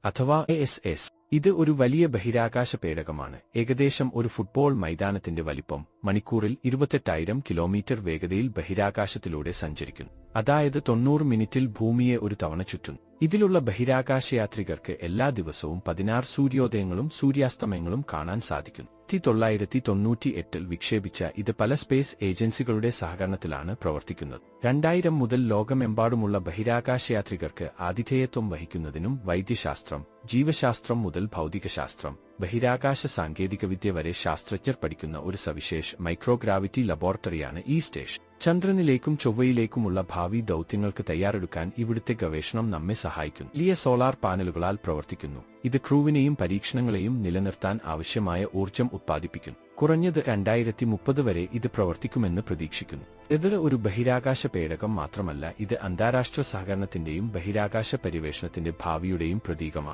അഥവാ ASS. ഇത് ഒരു വലിയ ബഹിരാകാശ പേടകമാണ്. ഏകദേശം ഒരു ഫുട്ബോൾ മൈതാനത്തിന്റെ വലിപ്പം. മണിക്കൂറിൽ 28,000 കിലോമീറ്റർ വേഗതയിൽ ബഹിരാകാശത്തിലൂടെ സഞ്ചരിക്കുന്നു. അതായത് 90 മിനിറ്റിൽ ഭൂമിയെ ഒരു തവണ ചുറ്റുന്നു. ഇതിലുള്ള ബഹിരാകാശയാത്രികർക്ക് എല്ലാ ദിവസവും 16 സൂര്യോദയങ്ങളും സൂര്യാസ്തമയങ്ങളും കാണാൻ സാധിക്കുന്നു. 1998 വിക്ഷേപിച്ച ഇത് പല സ്പേസ് ഏജൻസികളുടെ സഹകരണത്തിലാണ് പ്രവർത്തിക്കുന്നത്. 2000 മുതൽ ലോകമെമ്പാടുമുള്ള ബഹിരാകാശയാത്രികർക്ക് ആതിഥേയത്വം വഹിക്കുന്നതിനും വൈദ്യശാസ്ത്രം, ജീവശാസ്ത്രം മുതൽ ഭൗതികശാസ്ത്രം, ബഹിരാകാശ സാങ്കേതികവിദ്യ വരെ ശാസ്ത്രജ്ഞർ പഠിക്കുന്ന ഒരു സവിശേഷ മൈക്രോഗ്രാവിറ്റി ലബോറട്ടറിയാണ് ഈ സ്റ്റേഷൻ. ചന്ദ്രനിലേക്കും ചൊവ്വയിലേക്കുമുള്ള ഭാവി ദൗത്യങ്ങൾക്ക് തയ്യാറെടുക്കാൻ ഇവിടുത്തെ ഗവേഷണം നമ്മെ സഹായിക്കുന്നു. വലിയ സോളാർ പാനലുകളാൽ പ്രവർത്തിക്കുന്നു. ഇത് ക്രൂവിനെയും പരീക്ഷണങ്ങളെയും നിലനിർത്താൻ ആവശ്യമായ ഊർജ്ജം ഉത്പാദിപ്പിക്കുന്നു. കുറഞ്ഞത് 2030 വരെ ഇത് പ്രവർത്തിക്കുമെന്ന് പ്രതീക്ഷിക്കുന്നു. ഇത് ഒരു ബഹിരാകാശ പേടകം മാത്രമല്ല, ഇത് അന്താരാഷ്ട്ര സഹകരണത്തിന്റെയും ബഹിരാകാശ പര്യവേഷണത്തിന്റെ ഭാവിയുടെയും പ്രതീകമാണ്.